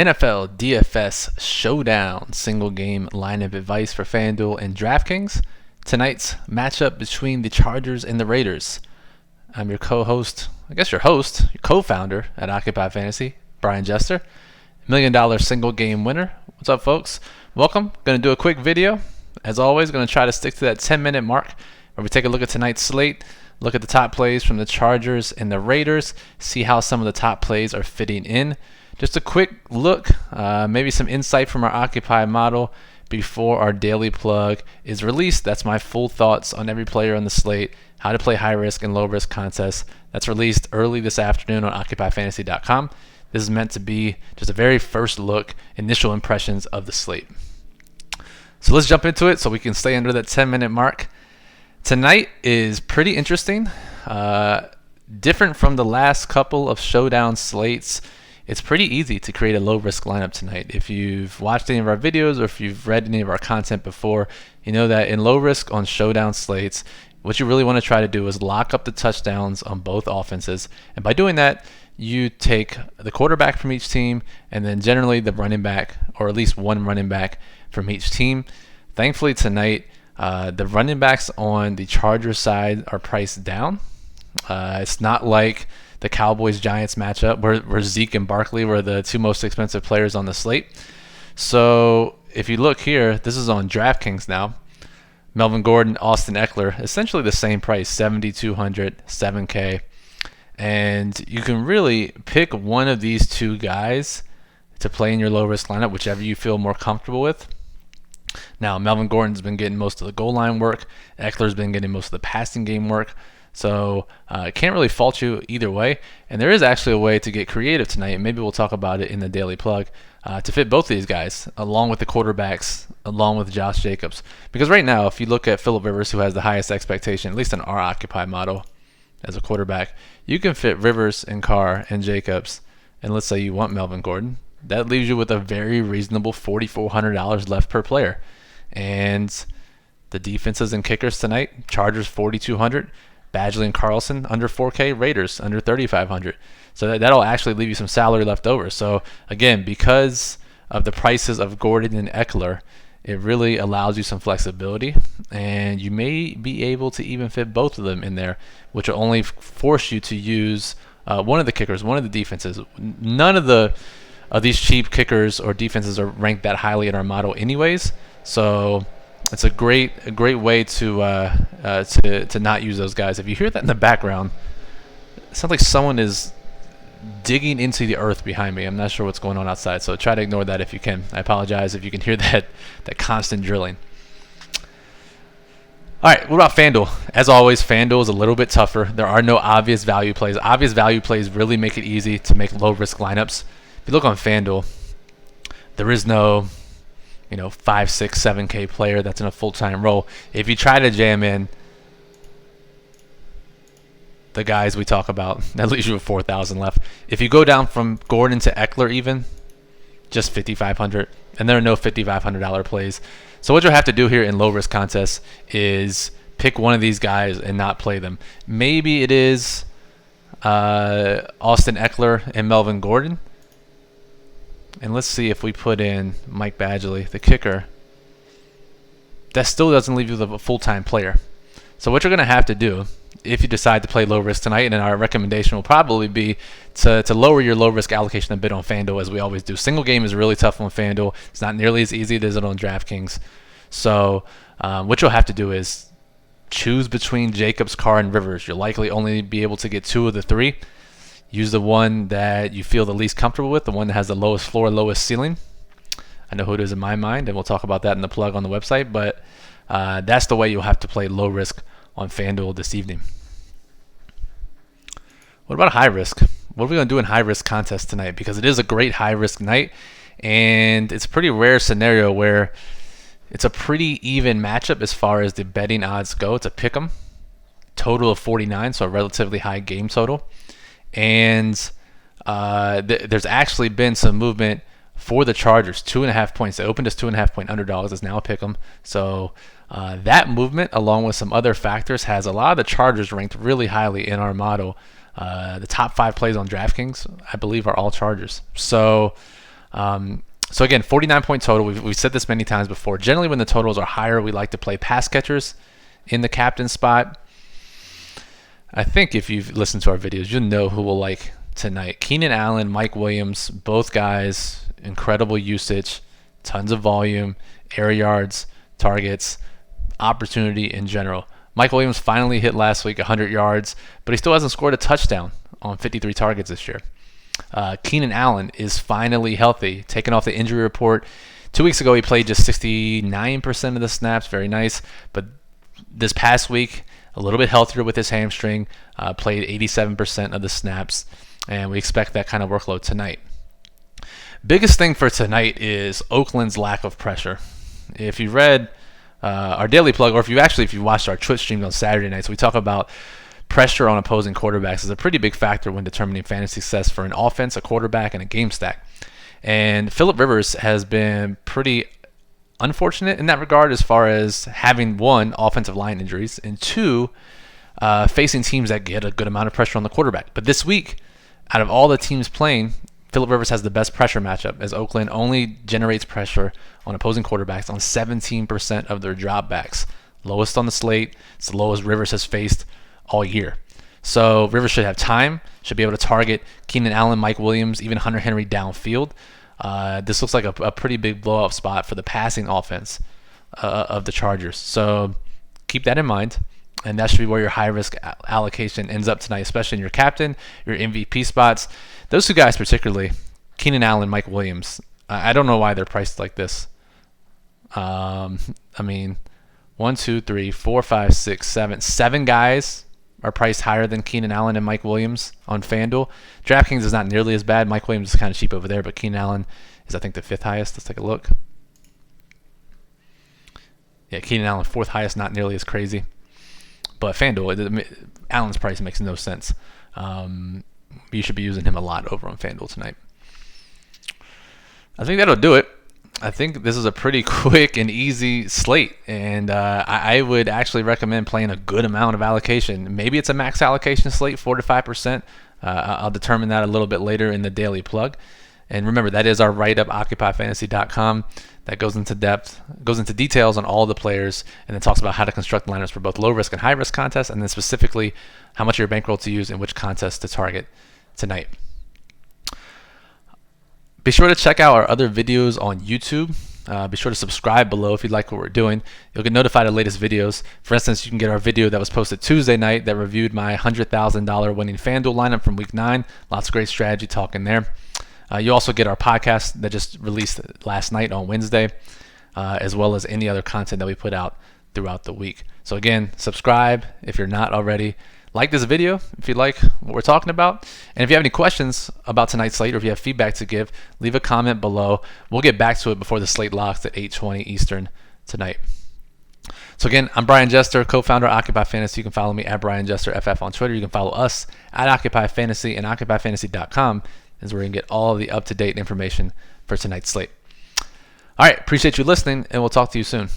NFL DFS Showdown, single game lineup advice for FanDuel and DraftKings. Tonight's matchup between the Chargers and the Raiders. I'm your co-host, your co-founder at Occupy Fantasy, Brian Jester, $1 million single game winner. What's up, folks? Welcome. Going to do a quick video. As always, going to try to stick to that 10-minute mark where we take a look at tonight's slate, look at the top plays from the Chargers and the Raiders, see how some of the top plays are fitting in. Just a quick look, maybe some insight from our Occupy model before our daily plug is released. That's my full thoughts on every player on the slate, how to play high risk and low risk contests. That's released early this afternoon on OccupyFantasy.com. This is meant to be just a very first look, initial impressions of the slate. So let's jump into it so we can stay under that 10-minute mark. Tonight is pretty interesting, different from the last couple of Showdown slates. It's pretty easy to create a low-risk lineup tonight. If you've watched any of our videos or if you've read any of our content before, you know that in low-risk on Showdown slates, what you really want to try to do is lock up the touchdowns on both offenses. And by doing that, you take the quarterback from each team and then generally the running back, or at least one running back from each team. Thankfully tonight, the running backs on the Chargers side are priced down. It's not like the Cowboys-Giants matchup where Zeke and Barkley were the two most expensive players on the slate. So if you look here, this is on DraftKings now. Melvin Gordon, Austin Eckler, essentially the same price, $7,200, $7K. And you can really pick one of these two guys to play in your low-risk lineup, whichever you feel more comfortable with. Now, Melvin Gordon's been getting most of the goal line work. Eckler's been getting most of the passing game work. So I can't really fault you either way. And there is actually a way to get creative tonight, and maybe we'll talk about it in the daily plug, to fit both of these guys, along with the quarterbacks, along with Josh Jacobs. Because right now, if you look at Phillip Rivers, who has the highest expectation, at least in our Occupy model as a quarterback, you can fit Rivers and Carr and Jacobs, and let's say you want Melvin Gordon. That leaves you with a very reasonable $4,400 left per player. And the defenses and kickers tonight, Chargers $4,200, Badgley and Carlson under 4K, Raiders under 3,500. So that'll actually leave you some salary left over. So again, because of the prices of Gordon and Eckler, it really allows you some flexibility, and you may be able to even fit both of them in there, which will only force you to use one of the kickers, one of the defenses. None of these cheap kickers or defenses are ranked that highly in our model anyways. So it's a great way to not use those guys. If you hear that in the background, it sounds like someone is digging into the earth behind me. I'm not sure what's going on outside, so try to ignore that if you can. I apologize if you can hear that constant drilling. All right, what about FanDuel? As always, FanDuel is a little bit tougher. There are no obvious value plays. Obvious value plays really make it easy to make low-risk lineups. If you look on FanDuel, there is no 5, 6, 7K player that's in a full-time role. If you try to jam in the guys we talk about, that leaves you with 4,000 left. If you go down from Gordon to Eckler even, just 5,500, and there are no $5,500 plays. So what you'll have to do here in low-risk contests is pick one of these guys and not play them. Maybe it is Austin Eckler and Melvin Gordon. And let's see if we put in Mike Badgley, the kicker. That still doesn't leave you with a full-time player. So what you're going to have to do, if you decide to play low risk tonight, and our recommendation will probably be to lower your low risk allocation a bit on FanDuel, as we always do. Single game is really tough on FanDuel. It's not nearly as easy as it is on DraftKings. So what you'll have to do is choose between Jacobs, Carr, and Rivers. You'll likely only be able to get two of the three. Use the one that you feel the least comfortable with, the one that has the lowest floor, lowest ceiling. I know who it is in my mind, and we'll talk about that in the plug on the website, but that's the way you'll have to play low risk on FanDuel this evening. What about high risk? What are we going to do in high risk contests tonight? Because it is a great high risk night, and it's a pretty rare scenario where it's a pretty even matchup as far as the betting odds go. It's a pick 'em, total of 49, so a relatively high game total. And there's actually been some movement for the Chargers, 2.5 points. They opened as 2.5-point underdogs. It's now a pick 'em. So that movement, along with some other factors, has a lot of the Chargers ranked really highly in our model. The top 5 plays on DraftKings, I believe, are all Chargers. So So again, 49-point total. We've said this many times before. Generally, when the totals are higher, we like to play pass catchers in the captain spot. I think if you've listened to our videos, you'll know who we'll like tonight. Keenan Allen, Mike Williams, both guys, incredible usage, tons of volume, air yards, targets, opportunity in general. Mike Williams finally hit last week 100 yards, but he still hasn't scored a touchdown on 53 targets this year. Keenan Allen is finally healthy, taken off the injury report. 2 weeks ago, he played just 69% of the snaps. Very nice. But this past week, a little bit healthier with his hamstring, played 87% of the snaps, and we expect that kind of workload tonight. Biggest thing for tonight is Oakland's lack of pressure. If you read our daily plug, or if you watched our Twitch streams on Saturday nights, we talk about pressure on opposing quarterbacks is a pretty big factor when determining fantasy success for an offense, a quarterback, and a game stack. And Phillip Rivers has been pretty unfortunate in that regard as far as having, one, offensive line injuries, and two, facing teams that get a good amount of pressure on the quarterback. But this week, out of all the teams playing, Phillip Rivers has the best pressure matchup, as Oakland only generates pressure on opposing quarterbacks on 17% of their dropbacks. Lowest on the slate. It's the lowest Rivers has faced all year. So Rivers should have time, should be able to target Keenan Allen, Mike Williams, even Hunter Henry downfield. This looks like a pretty big blow-up spot for the passing offense of the Chargers. So keep that in mind, and that should be where your high-risk allocation ends up tonight, especially in your captain, your MVP spots. Those two guys particularly, Keenan Allen, Mike Williams, I don't know why they're priced like this. I mean, 1, 2, 3, 4, 5, 6, 7. 7 guys are priced higher than Keenan Allen and Mike Williams on FanDuel. DraftKings is not nearly as bad. Mike Williams is kind of cheap over there, but Keenan Allen is, I think, the 5th highest. Let's take a look. Yeah, Keenan Allen, 4th highest, not nearly as crazy. But FanDuel, Allen's price makes no sense. You should be using him a lot over on FanDuel tonight. I think that'll do it. I think this is a pretty quick and easy slate, and I would actually recommend playing a good amount of allocation. Maybe it's a max allocation slate, 4 to 5%. I'll determine that a little bit later in the daily plug. And remember, that is our write-up, occupyfantasy.com. That goes into details on all the players, and then talks about how to construct lineups for both low-risk and high-risk contests, and then specifically how much of your bankroll to use and which contests to target tonight. Be sure to check out our other videos on YouTube. Be sure to subscribe below if you like what we're doing. You'll get notified of latest videos. For instance, you can get our video that was posted Tuesday night that reviewed my $100,000 winning FanDuel lineup from Week 9. Lots of great strategy talk in there. You also get our podcast that just released last night on Wednesday, as well as any other content that we put out throughout the week. So again, subscribe if you're not already. Like this video if you like what we're talking about. And if you have any questions about tonight's slate, or if you have feedback to give, leave a comment below. We'll get back to it before the slate locks at 8:20 Eastern tonight. So again, I'm Brian Jester, co-founder of Occupy Fantasy. You can follow me at Brian Jester FF on Twitter. You can follow us at Occupy Fantasy, and occupyfantasy.com is where you can get all of the up-to-date information for tonight's slate. All right, appreciate you listening, and we'll talk to you soon.